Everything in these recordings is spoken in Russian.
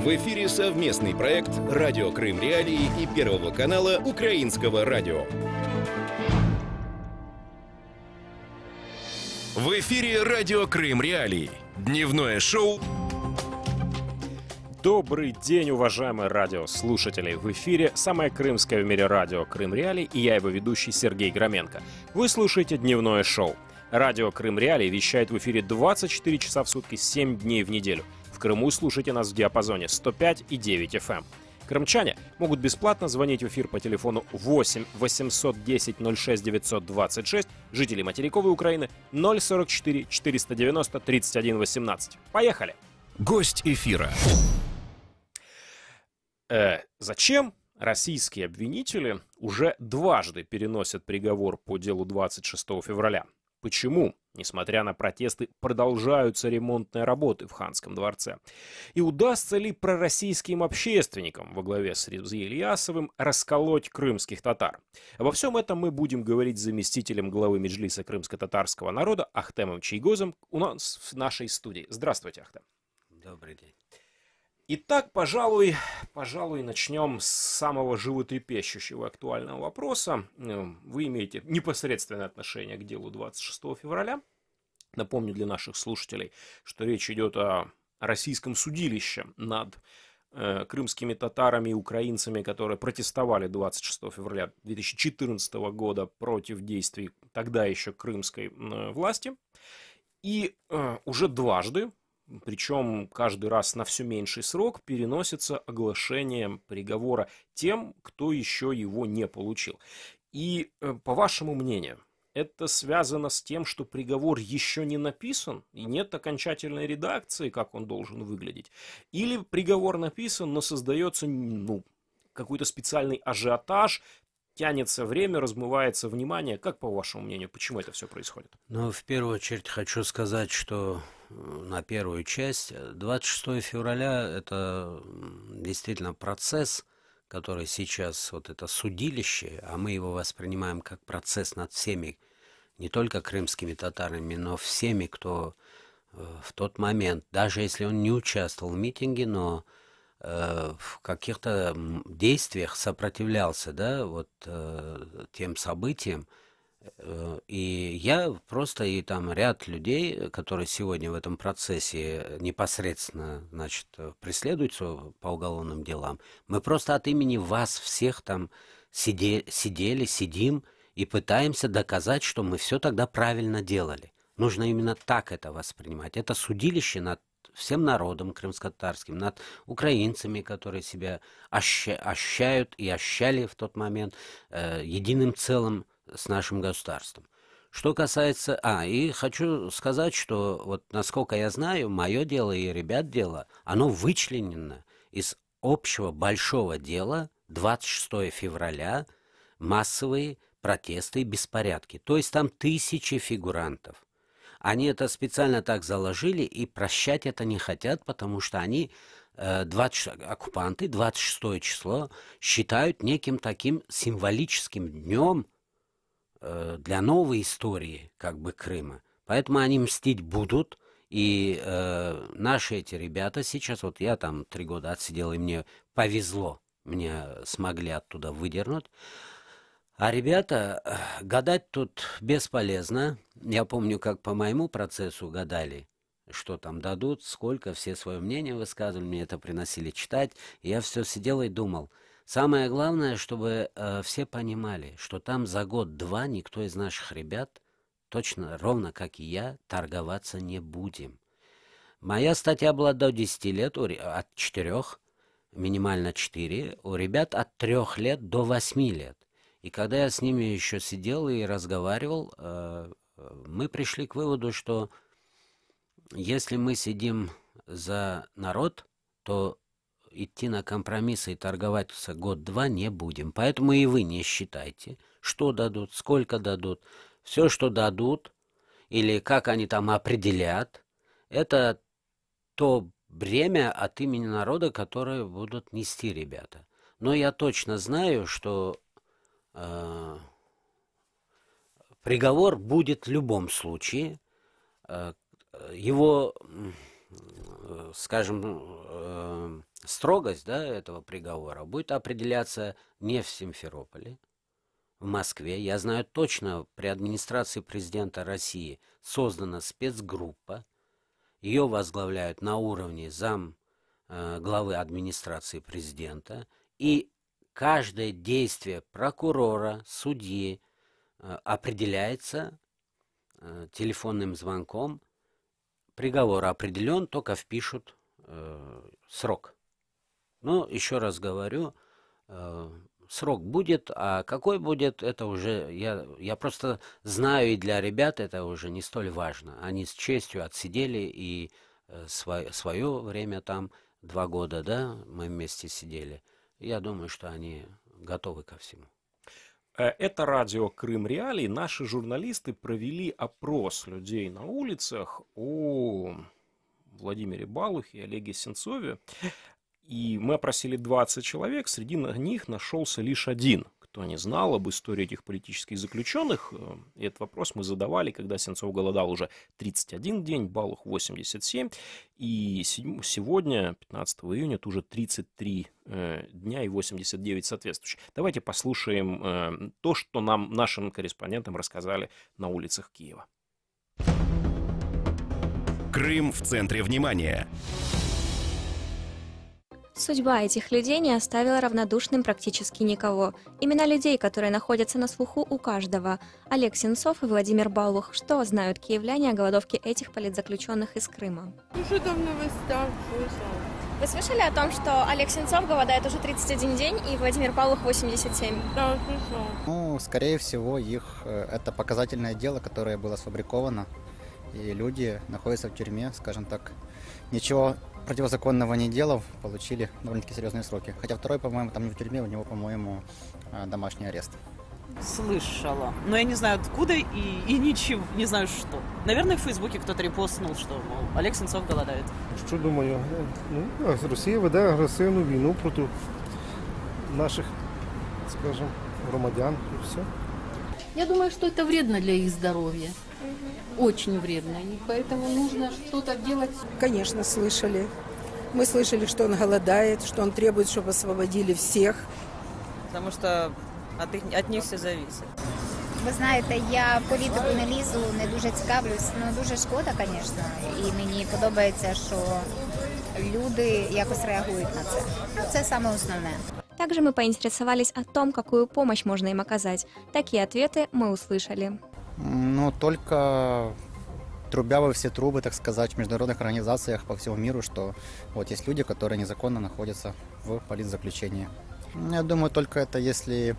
В эфире совместный проект «Радио Крым Реалии» и Первого канала Украинского радио. В эфире «Радио Крым Реалии». Дневное шоу. Добрый день, уважаемые радиослушатели! В эфире самое крымское в мире радио «Крым Реалии» и я, его ведущий Сергей Громенко. Вы слушаете дневное шоу. Радио «Крым Реалии» вещает в эфире 24 часа в сутки, 7 дней в неделю. В Крыму слушайте нас в диапазоне 105,9 FM. Крымчане могут бесплатно звонить в эфир по телефону 8 810 06 926, жители материковой Украины 044 490 31 18. Поехали! Гость эфира. Зачем российские обвинители уже дважды переносят приговор по делу 26 февраля? Почему, несмотря на протесты, продолжаются ремонтные работы в Ханском дворце? И удастся ли пророссийским общественникам во главе с Ремзи Ильясовым расколоть крымских татар? Обо всем этом мы будем говорить с заместителем главы Меджлиса крымско-татарского народа Ахтемом Чийгозом у нас в нашей студии. Здравствуйте, Ахтем. Добрый день. Итак, пожалуй, начнем с самого животрепещущего актуального вопроса. Вы имеете непосредственное отношение к делу 26 февраля. Напомню для наших слушателей, что речь идет о российском судилище над крымскими татарами и украинцами, которые протестовали 26 февраля 2014 года против действий тогда еще крымской власти. И уже дважды, причем каждый раз на все меньший срок, переносится оглашение приговора тем, кто еще его не получил. И, по вашему мнению, это связано с тем, что приговор еще не написан и нет окончательной редакции, как он должен выглядеть? Или приговор написан, но создается какой-то специальный ажиотаж, тянется время, размывается внимание? Как, по вашему мнению, почему это все происходит? Ну, в первую очередь хочу сказать, что на первую часть 26 февраля это действительно процесс, который сейчас, вот это судилище, а мы его воспринимаем как процесс над всеми, не только крымскими татарами, но всеми, кто в тот момент, даже если он не участвовал в митинге, но в каких-то действиях сопротивлялся, да, вот тем событиям. И я просто, и там ряд людей, которые сегодня в этом процессе непосредственно, значит, преследуются по уголовным делам, мы просто от имени вас всех там сидели, сидим и пытаемся доказать, что мы все тогда правильно делали. Нужно именно так это воспринимать. Это судилище над всем народом крымско-татарским, над украинцами, которые себя ощущают и ощущали в тот момент единым целым с нашим государством. Что касается... и хочу сказать, что вот насколько я знаю, мое дело и ребят дело, оно вычленено из общего большого дела 26 февраля, массовые протесты и беспорядки. То есть там тысячи фигурантов. Они это специально так заложили и прощать это не хотят, потому что они, оккупанты, 26 число считают неким таким символическим днем для новой истории как бы Крыма. Поэтому они мстить будут. И наши эти ребята сейчас, вот я там 3 года отсидел, и мне повезло, меня смогли оттуда выдернуть. А ребята, гадать тут бесполезно. Я помню, как по моему процессу гадали, что там дадут, сколько, все свое мнение высказывали, мне это приносили читать. И я все сидел и думал. Самое главное, чтобы все понимали, что там за год-два никто из наших ребят, точно ровно как и я, торговаться не будем. Моя статья была до 10 лет, от 4, минимально 4, у ребят от 3 лет до 8 лет. И когда я с ними еще сидел и разговаривал, мы пришли к выводу, что если мы сидим за народ, то идти на компромиссы и торговаться год-два не будем. Поэтому и вы не считайте, что дадут, сколько дадут. Все, что дадут, или как они там определят, это то бремя от имени народа, которое будут нести ребята. Но я точно знаю, что приговор будет в любом случае. Его, скажем, строгость, да, этого приговора будет определяться не в Симферополе, в Москве. Я знаю точно, при администрации президента России создана спецгруппа. Ее возглавляют на уровне главы администрации президента. И каждое действие прокурора, судьи определяется телефонным звонком. Приговор определен, только впишут срок. Но еще раз говорю, срок будет, а какой будет, это уже я просто знаю, и для ребят это уже не столь важно. Они с честью отсидели и свое время там, 2 года, да, мы вместе сидели. Я думаю, что они готовы ко всему. Это радио Крым Реалии. Наши журналисты провели опрос людей на улицах о Владимире Балухе и Олеге Сенцове. И мы опросили 20 человек, среди них нашелся лишь один, кто не знал об истории этих политических заключенных. И этот вопрос мы задавали, когда Сенцов голодал уже 31 день, Балух 87. И сегодня, 15 июня, это уже 33 дня и 89 соответствующих. Давайте послушаем то, что нашим корреспондентам рассказали на улицах Киева. Крым в центре внимания. Судьба этих людей не оставила равнодушным практически никого. Имена людей, которые находятся на слуху у каждого. Олег Сенцов и Владимир Балух. Что знают киевляне о голодовке этих политзаключенных из Крыма? Что там в новостях слышал? Вы слышали о том, что Олег Сенцов голодает уже 31 день и Владимир Балух 87? Да, слышал. Ну, скорее всего, это показательное дело, которое было сфабриковано. И люди находятся в тюрьме, скажем так. Ничего противозаконного не делав, получили довольно-таки серьезные сроки. Хотя второй, по-моему, там не в тюрьме, у него, по-моему, домашний арест. Слышала. Но я не знаю откуда и ничего, не знаю что. Наверное, в Фейсбуке кто-то репостнул, что, мол, Олег Сенцов голодает. Що думаю? Росія веде агресивну війну проти наших, скажем, громадян і все. Я думаю, что это вредно для их здоровья. Очень вредно. И поэтому нужно что-то делать. Конечно, слышали. Мы слышали, что он голодает, что он требует, чтобы освободили всех. Потому что от них все зависит. Ви знаєте, я політику не лізу, не дуже цікавлюсь. Ну, дуже шкода, звісно. І мені подобається, що люди якось реагують на це. Це саме основне. Также мы поинтересовались о том, какую помощь можно им оказать. Такие ответы мы услышали. Ну, только трубя во все трубы, так сказать, в международных организациях по всему миру, что вот есть люди, которые незаконно находятся в политзаключении. Я думаю, только это если,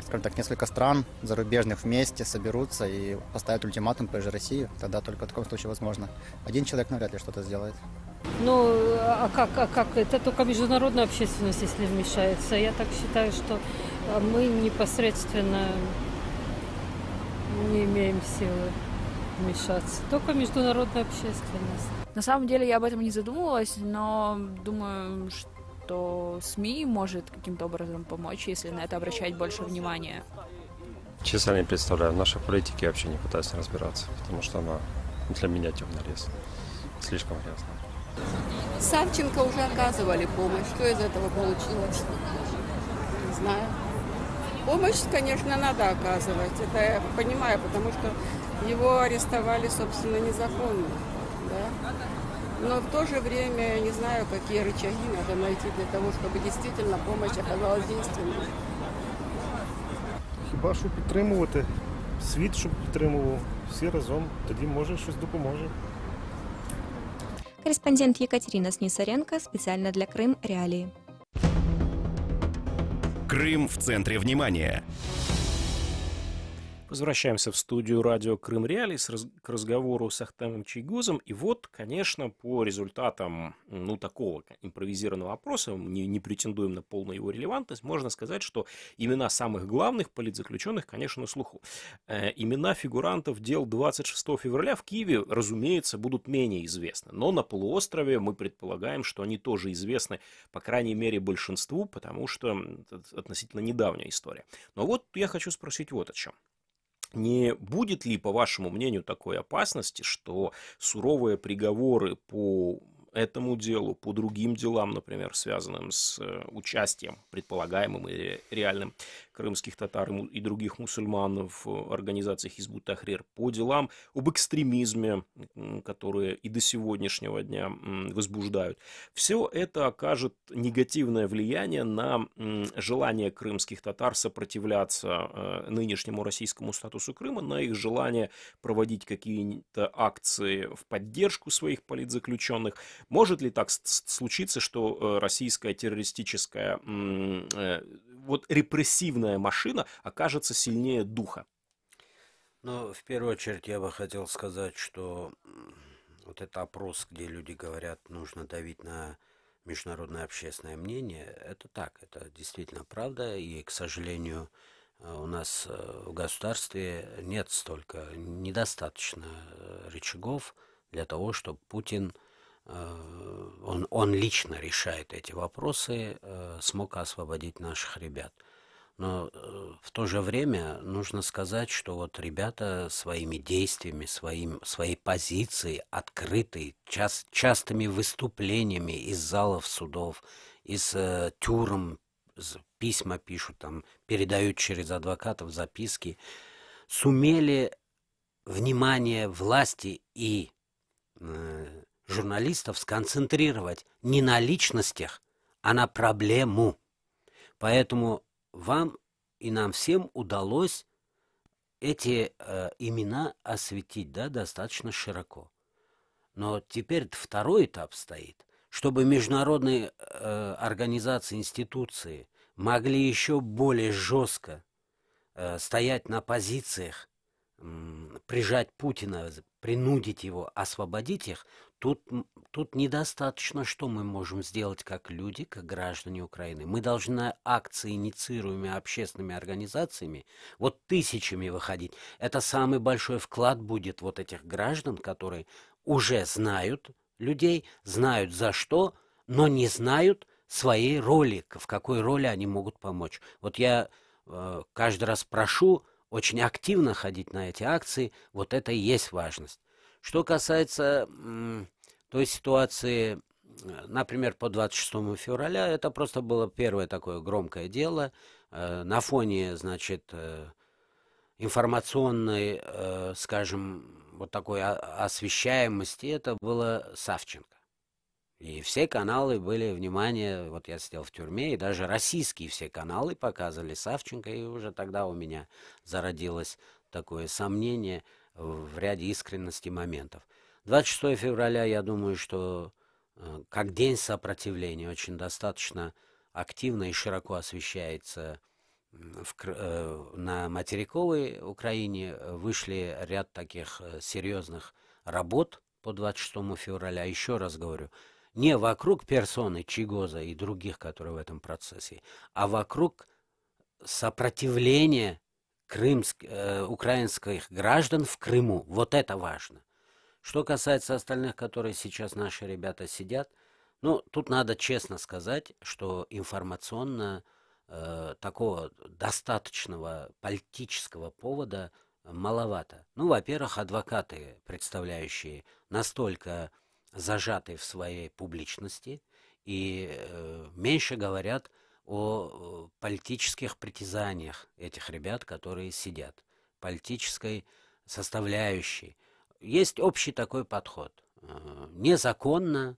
скажем так, несколько стран зарубежных вместе соберутся и поставят ультиматум той же России, тогда только в таком случае возможно. Один человек навряд ли что-то сделает. Ну, а как? Это только международная общественность, если вмешается. Я так считаю, что мы непосредственно не имеем силы вмешаться. Только международная общественность. На самом деле я об этом не задумывалась, но думаю, что СМИ может каким-то образом помочь, если на это обращать больше внимания. Честно не представляю, в нашей политике вообще не пытаюсь разбираться, потому что она для меня темный лес, слишком грязная. Савченко уже оказывали помощь. Что из этого получилось? Не знаю. Помощь, конечно, надо оказывать. Это я понимаю, потому что его арестовали, собственно, незаконно. Да? Но в то же время я не знаю, какие рычаги надо найти для того, чтобы действительно помощь оказалась действенной. Хіба що підтримувати, світ, щоб підтримував, всі разом, тоді може щось допоможе. Корреспондент Екатерина Снисаренко специально для Крым Реалии. Крым в центре внимания. Возвращаемся в студию радио Крым Реалии к разговору с Ахтамом Чийгозом. И вот, конечно, по результатам такого импровизированного опроса, не претендуем на полную его релевантность, можно сказать, что имена самых главных политзаключенных, конечно, на слуху. Имена фигурантов дел 26 февраля в Киеве, разумеется, будут менее известны. Но на полуострове мы предполагаем, что они тоже известны, по крайней мере, большинству, потому что это относительно недавняя история. Но вот я хочу спросить вот о чем. Не будет ли, по вашему мнению, такой опасности, что суровые приговоры по этому делу, по другим делам, например, связанным с участием, предполагаемым или реальным, крымских татар и других мусульман в организациях Хизбут Тахрир, по делам об экстремизме, которые и до сегодняшнего дня возбуждают. Все это окажет негативное влияние на желание крымских татар сопротивляться нынешнему российскому статусу Крыма, на их желание проводить какие-то акции в поддержку своих политзаключенных. Может ли так случиться, что российская террористическая вот репрессивная машина окажется сильнее духа? Ну, в первую очередь я бы хотел сказать, что вот этот опрос, где люди говорят, нужно давить на международное общественное мнение, это так, это действительно правда, и, к сожалению, у нас в государстве нет столько, недостаточно рычагов для того, чтобы Путин, он лично решает эти вопросы, смог освободить наших ребят. Но в то же время нужно сказать, что вот ребята своими действиями, своей позицией, открытой, частыми выступлениями из залов судов, из тюрем, письма пишут, там, передают через адвокатов записки, сумели внимание власти и журналистов сконцентрировать не на личностях, а на проблему. Поэтому вам и нам всем удалось эти имена осветить, да, достаточно широко. Но теперь второй этап стоит, чтобы международные организации, институции могли еще более жестко стоять на позициях, прижать Путина, принудить его, освободить их. Тут недостаточно, что мы можем сделать как люди, как граждане Украины. Мы должны акции, инициируемые общественными организациями, вот тысячами выходить. Это самый большой вклад будет вот этих граждан, которые уже знают людей, знают за что, но не знают своей роли, в какой роли они могут помочь. Вот я каждый раз прошу очень активно ходить на эти акции, вот это и есть важность. Что касается той ситуации, например, по 26 февраля, это просто было первое такое громкое дело на фоне, значит, информационной, скажем, вот такой освещаемости, это было Савченко. И все каналы были, внимание, вот я сидел в тюрьме, и даже российские все каналы показывали Савченко, и уже тогда у меня зародилось такое сомнение в ряде искренности моментов. 26 февраля, я думаю, что как день сопротивления очень достаточно активно и широко освещается на материковой Украине. Вышли ряд таких серьезных работ по 26 февраля. Еще раз говорю, не вокруг персоны Чигоза и других, которые в этом процессе, а вокруг сопротивления украинских граждан в Крыму. Вот это важно. Что касается остальных, которые сейчас наши ребята сидят, ну, тут надо честно сказать, что информационно такого достаточного политического повода маловато. Ну, во-первых, адвокаты, представляющие настолько зажаты в своей публичности и меньше говорят о политических притязаниях этих ребят, которые сидят, политической составляющей. Есть общий такой подход. Незаконно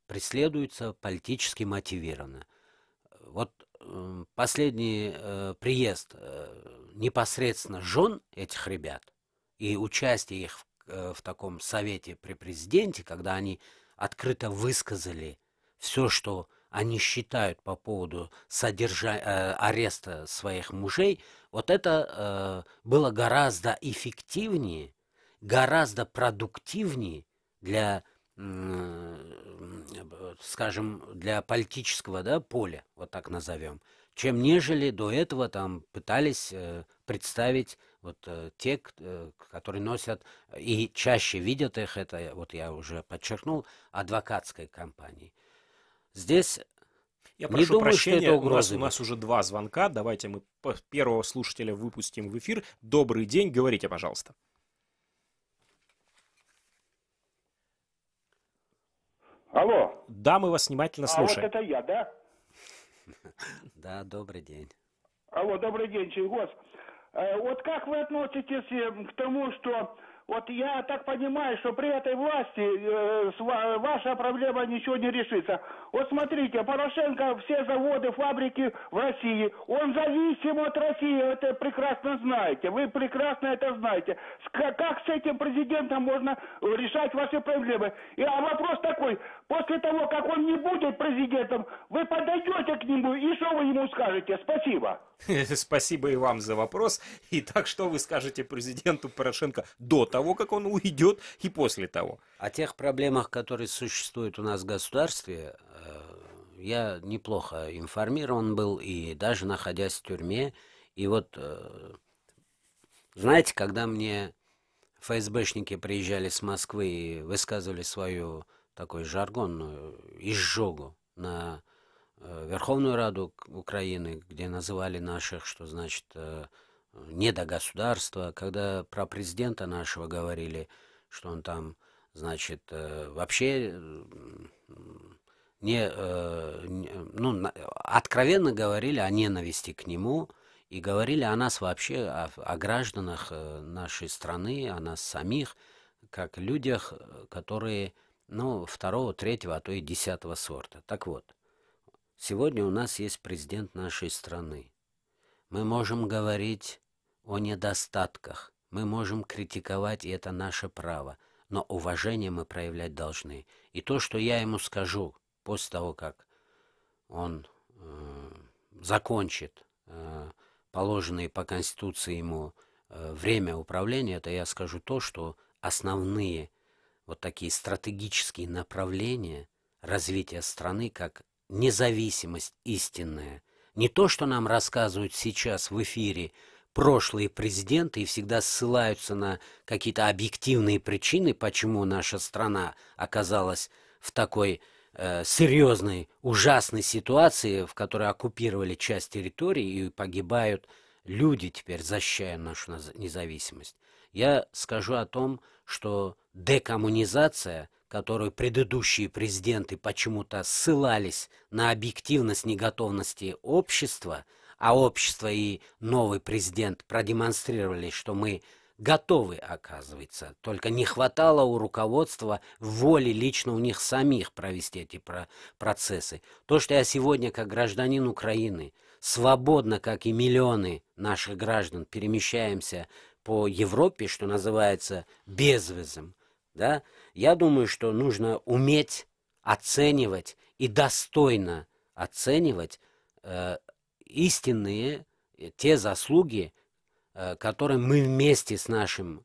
преследуется политически мотивированно. Вот последний приезд непосредственно жен этих ребят и участие их в таком совете при президенте, когда они открыто высказали все, что они считают по поводу ареста своих мужей, вот это было гораздо эффективнее, гораздо продуктивнее для, скажем, для политического, да, поля, вот так назовем, чем нежели до этого там пытались представить вот те, которые носят и чаще видят их, это вот я уже подчеркнул, адвокатской компании. Здесь я не прошу думаю, прощения, что это угроза. у нас уже 2 звонка, давайте мы первого слушателя выпустим в эфир. Добрый день, говорите, пожалуйста. Алло. Да, мы вас внимательно слушаем. А вот это я, да? Да, добрый день. Алло, добрый день, Чайгоз. Вот как вы относитесь к тому, что вот я так понимаю, что при этой власти ваша проблема ничего не решится. Вот смотрите, Порошенко все заводы, фабрики в России, он зависим от России, это прекрасно знаете, вы прекрасно это знаете. Как с этим президентом можно решать ваши проблемы? А вопрос такой, после того, как он не будет президентом, вы подойдете к нему и что вы ему скажете? Спасибо. Спасибо и вам за вопрос. Итак, что вы скажете президенту Порошенко до того, как он уйдет, и после того? О тех проблемах, которые существуют у нас в государстве, я неплохо информирован был, и даже находясь в тюрьме. И вот, знаете, когда мне ФСБшники приезжали с Москвы и высказывали свою такую жаргонную изжогу на Верховную Раду Украины, где называли наших, что значит недогосударство, когда про президента нашего говорили, что он там, значит, вообще откровенно говорили о ненависти к нему и говорили о нас вообще, о гражданах нашей страны, о нас самих, как людях, которые, второго, третьего, а то и 10-го сорта. Так вот, сегодня у нас есть президент нашей страны. Мы можем говорить о недостатках, мы можем критиковать, и это наше право, но уважение мы проявлять должны. И то, что я ему скажу после того, как он закончит положенное по Конституции ему время управления, это я скажу то, что основные вот такие стратегические направления развития страны, как независимость истинная, не то, что нам рассказывают сейчас в эфире прошлые президенты и всегда ссылаются на какие-то объективные причины, почему наша страна оказалась в такой серьезной, ужасной ситуации, в которой оккупировали часть территории и погибают люди теперь, защищая нашу независимость. Я скажу о том, что декоммунизация, которую предыдущие президенты почему-то ссылались на объективность неготовности общества, а общество и новый президент продемонстрировали, что мы готовы, оказывается. Только не хватало у руководства воли лично у них самих провести эти процессы. То, что я сегодня, как гражданин Украины, свободно, как и миллионы наших граждан, перемещаемся по Европе, что называется, безвизом, да, я думаю, что нужно уметь оценивать и достойно оценивать истинные те заслуги, которые мы вместе с нашим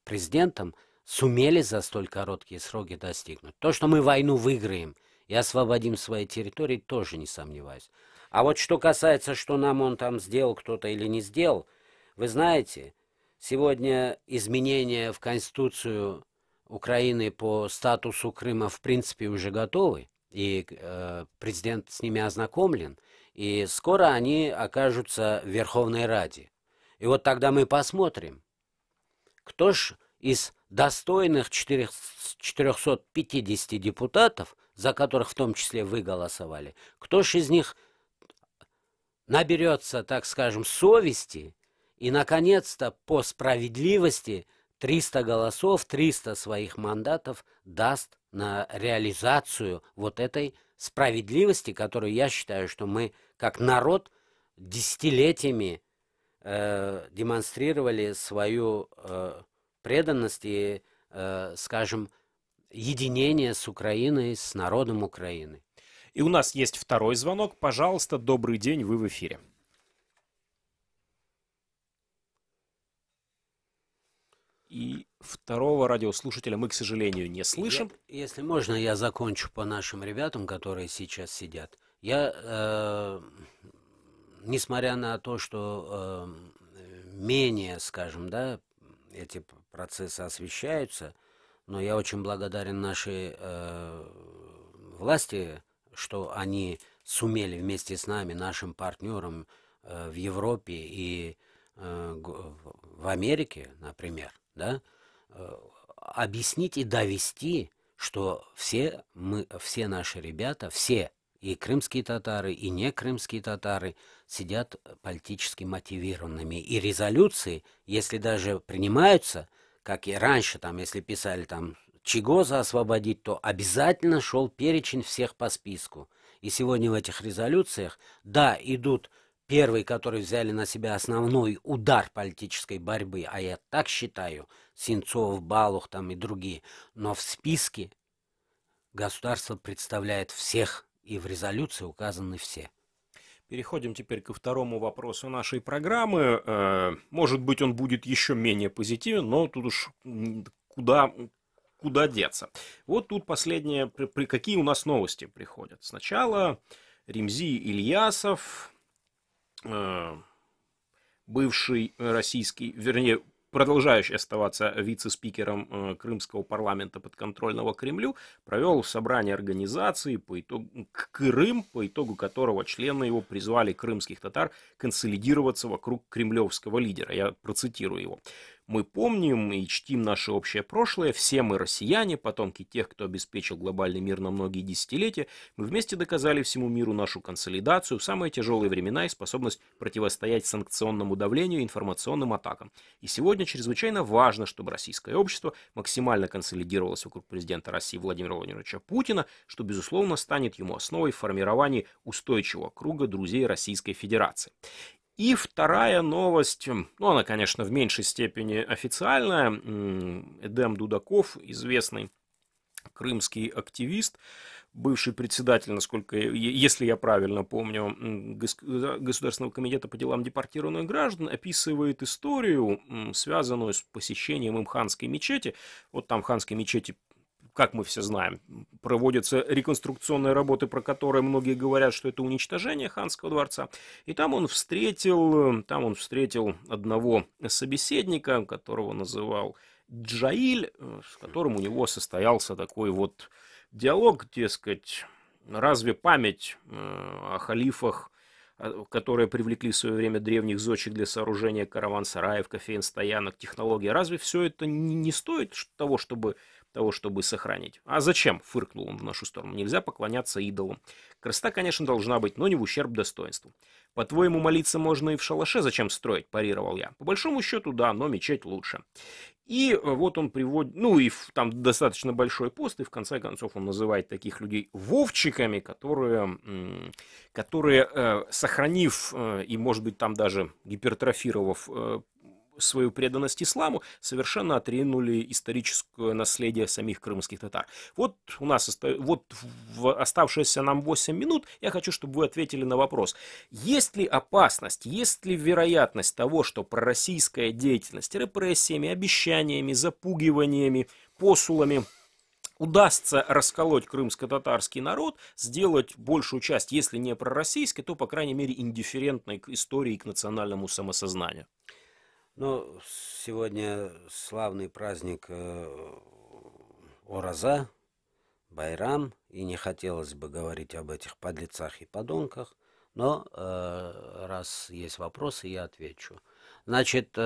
президентом сумели за столь короткие сроки достигнуть. То, что мы войну выиграем и освободим свои территории, тоже не сомневаюсь. А вот что касается, что нам он там сделал, кто-то или не сделал, вы знаете, сегодня изменения в Конституцию Украины по статусу Крыма в принципе уже готовы, и президент с ними ознакомлен, и скоро они окажутся в Верховной Раде. И вот тогда мы посмотрим, кто ж из достойных 450 депутатов, за которых в том числе вы голосовали, кто ж из них наберется, так скажем, совести и, наконец-то, по справедливости 300 голосов, 300 своих мандатов даст на реализацию вот этой справедливости, которую я считаю, что мы, как народ, десятилетиями демонстрировали свою преданность и, скажем, единение с Украиной, с народом Украины. И у нас есть второй звонок. Пожалуйста, добрый день, вы в эфире. И второго радиослушателя мы, к сожалению, не слышим. Если можно, я закончу по нашим ребятам, которые сейчас сидят. Я, несмотря на то, что менее, скажем, да, эти процессы освещаются, но я очень благодарен нашей власти, что они сумели вместе с нами, нашим партнерам в Европе и в Америке, например, да, объяснить и довести, что все наши ребята, все, и крымские татары, и не крымские татары, сидят политически мотивированными. И резолюции, если даже принимаются, как и раньше, там, если писали там Чигоза освободить, то обязательно шел перечень всех по списку. И сегодня в этих резолюциях, да, идут первые, которые взяли на себя основной удар политической борьбы, а я так считаю, Синцов, Балух там и другие, но в списке государство представляет всех, и в резолюции указаны все. Переходим теперь ко второму вопросу нашей программы. Может быть, он будет еще менее позитивен, но тут уж куда деться. Вот тут последнее, какие у нас новости приходят. Сначала Ремзи Ильясов, бывший российский, вернее, продолжающий оставаться вице-спикером Крымского парламента подконтрольного Кремлю, провел собрание организации по итогу Крым, по итогу которого члены его призвали крымских татар консолидироваться вокруг кремлевского лидера. Я процитирую его. «Мы помним и чтим наше общее прошлое, все мы россияне, потомки тех, кто обеспечил глобальный мир на многие десятилетия. Мы вместе доказали всему миру нашу консолидацию в самые тяжелые времена и способность противостоять санкционному давлению и информационным атакам. И сегодня чрезвычайно важно, чтобы российское общество максимально консолидировалось вокруг президента России Владимира Владимировича Путина, что, безусловно, станет ему основой формирования устойчивого круга друзей Российской Федерации». И вторая новость, ну, она, конечно, в меньшей степени официальная. Эдем Дудаков, известный крымский активист, бывший председатель, если я правильно помню, Государственного комитета по делам депортированных граждан, описывает историю, связанную с посещением им ханской мечети. Вот там в ханской мечети, как мы все знаем, проводятся реконструкционные работы, про которые многие говорят, что это уничтожение ханского дворца. И там он встретил одного собеседника, которого называл Джаиль, с которым у него состоялся такой вот диалог, дескать, разве память о халифах, которые привлекли в свое время древних зодчих для сооружения караван-сараев, кофеин, стоянок, технологий, разве все это не стоит того, чтобы сохранить? А зачем? Фыркнул он в нашу сторону. Нельзя поклоняться идолам. Красота, конечно, должна быть, но не в ущерб достоинству. По-твоему, молиться можно и в шалаше, зачем строить? Парировал я. По большому счету, да, но мечеть лучше. И вот он приводит, там достаточно большой пост, и в конце концов он называет таких людей вовчиками, которые сохранив и, может быть, там даже гипертрофировав свою преданность исламу, совершенно отринули историческое наследие самих крымских татар. Вот у нас в оставшиеся нам 8 минут я хочу, чтобы вы ответили на вопрос. Есть ли опасность, есть ли вероятность того, что пророссийская деятельность репрессиями, обещаниями, запугиваниями, посулами удастся расколоть крымско-татарский народ, сделать большую часть, если не пророссийской, то, по крайней мере, индифферентной к истории и к национальному самосознанию? Ну, сегодня славный праздник Ораза, Байрам, и не хотелось бы говорить об этих подлецах и подонках, но раз есть вопросы, я отвечу. Значит,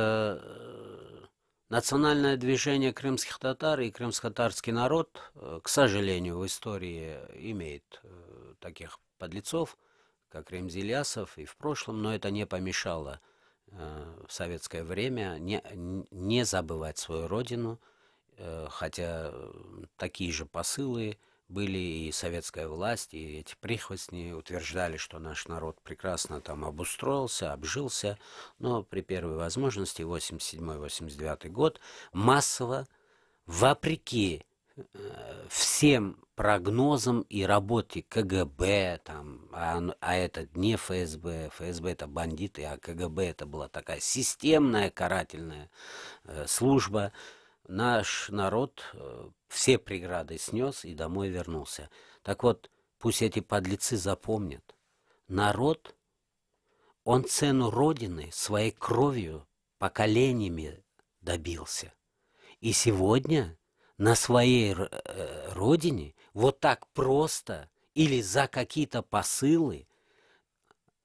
национальное движение крымских татар и крымско-татарский народ, к сожалению, в истории имеет таких подлецов, как Ремзи Ильясов и в прошлом, но это не помешало в советское время не забывать свою родину, хотя такие же посылы были, и советская власть, и эти прихвостни утверждали, что наш народ прекрасно там обустроился, обжился, но при первой возможности, 87-89 год, массово, вопреки всем прогнозам и работе КГБ, там, а это не ФСБ, ФСБ это бандиты, а КГБ это была такая системная карательная служба, наш народ все преграды снес и домой вернулся. Так вот, пусть эти подлецы запомнят, народ, он цену Родины своей кровью поколениями добился. И сегодня на своей родине вот так просто или за какие-то посылы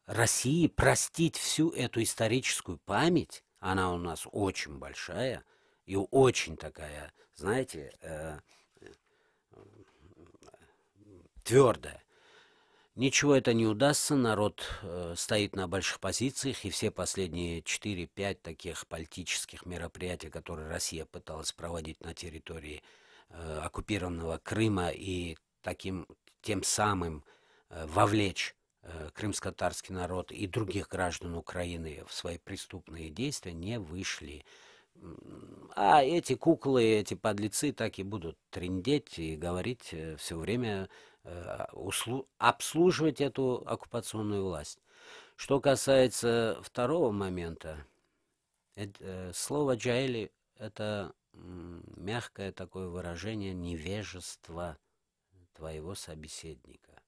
России простить всю эту историческую память, она у нас очень большая и очень такая, знаете, твердое. Ничего это не удастся, народ стоит на больших позициях, и все последние 4-5 таких политических мероприятий, которые Россия пыталась проводить на территории оккупированного Крыма и тем самым вовлечь крымско-татарский народ и других граждан Украины в свои преступные действия, не вышли. А эти куклы, эти подлецы так и будут трындеть и говорить все время, обслуживать эту оккупационную власть. Что касается второго момента, слово «джаэли» — это мягкое такое выражение невежества твоего собеседника.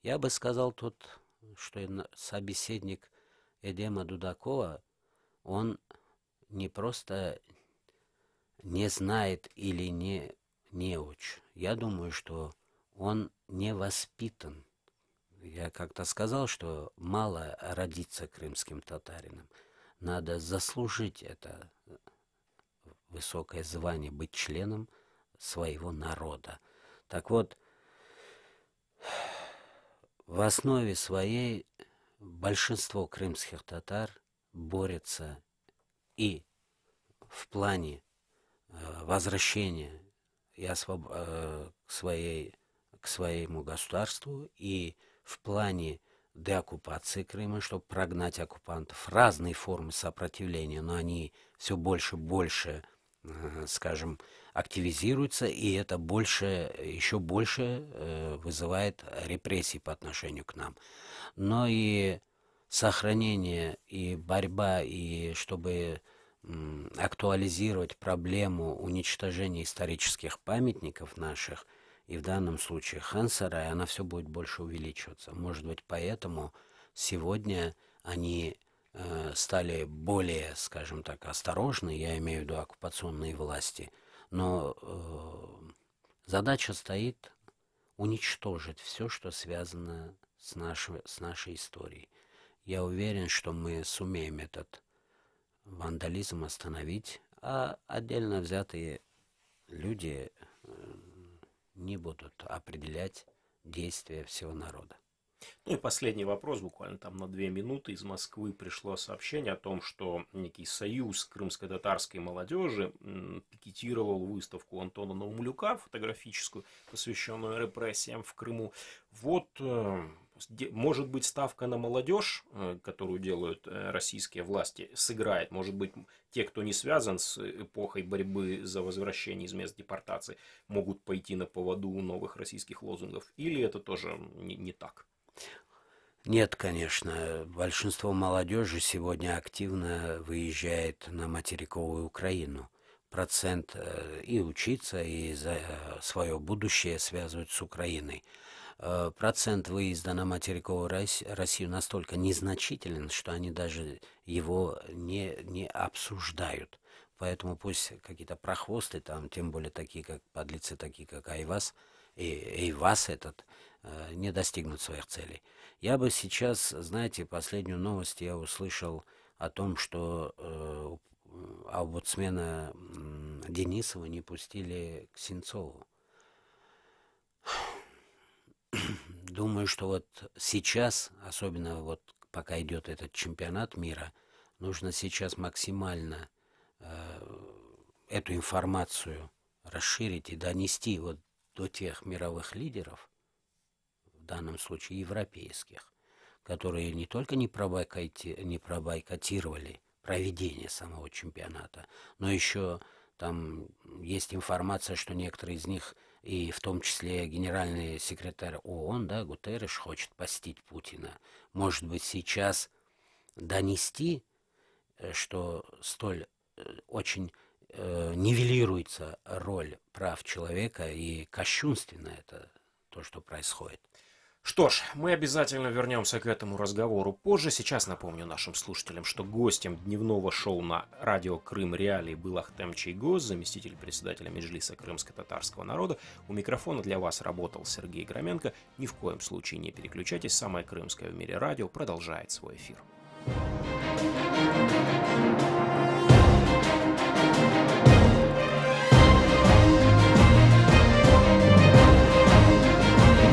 Я бы сказал тут, что собеседник Эдема Дудакова, он не просто не знает или не неуч. Я думаю, что он не воспитан. Я как-то сказал, что мало родиться крымским татарином. Надо заслужить это высокое звание, быть членом своего народа. Так вот, в основе своей большинство крымских татар борется и в плане возвращения к своему государству, и в плане деоккупации Крыма, чтобы прогнать оккупантов. Разные формы сопротивления, но они все больше и больше, скажем, активизируются, и это еще больше вызывает репрессии по отношению к нам. Но и сохранение, и борьба, и чтобы актуализировать проблему уничтожения исторических памятников наших, и в данном случае Хан-Сарай, она все будет больше увеличиваться. Может быть, поэтому сегодня они стали более, скажем так, осторожны, я имею в виду оккупационные власти, но задача стоит уничтожить все, что связано с нашей историей. Я уверен, что мы сумеем этот вандализм остановить, а отдельно взятые люди не будут определять действия всего народа. Ну и последний вопрос, буквально там на 2 минуты. Из Москвы пришло сообщение о том, что некий союз крымско-татарской молодежи пикетировал выставку Антона Наумлюка, фотографическую, посвященную репрессиям в Крыму. Вот, может быть, ставка на молодежь, которую делают российские власти, сыграет. Может быть, те, кто не связан с эпохой борьбы за возвращение из мест депортации, могут пойти на поводу новых российских лозунгов. Или это тоже не так? Нет, конечно. Большинство молодежи сегодня активно выезжает на материковую Украину. Процент и учиться, и за свое будущее связывают с Украиной. Процент выезда на материковую Россию настолько незначителен, что они даже его не обсуждают. Поэтому пусть какие-то прохвосты, там, тем более такие, как подлецы, такие, как Айваз, и Эйваз этот, не достигнут своих целей. Я бы сейчас, знаете, последнюю новость я услышал о том, что омбудсмена Денисова не пустили к Сенцову. Думаю, что вот сейчас, особенно вот пока идет этот чемпионат мира, нужно сейчас максимально эту информацию расширить и донести вот до тех мировых лидеров, в данном случае европейских, которые не только не пробойкотировали проведение самого чемпионата, но еще там есть информация, что некоторые из них, и в том числе генеральный секретарь ООН, да, Гутерреш, хочет посетить Путина. Может быть, сейчас донести, что столь очень нивелируется роль прав человека, и кощунственно это то, что происходит. Что ж, мы обязательно вернемся к этому разговору позже. Сейчас напомню нашим слушателям, что гостем дневного шоу на радио Крым Реалии был Ахтем Чийгоз, заместитель председателя Меджлиса крымско-татарского народа. У микрофона для вас работал Сергей Громенко. Ни в коем случае не переключайтесь. Самое крымское в мире радио продолжает свой эфир.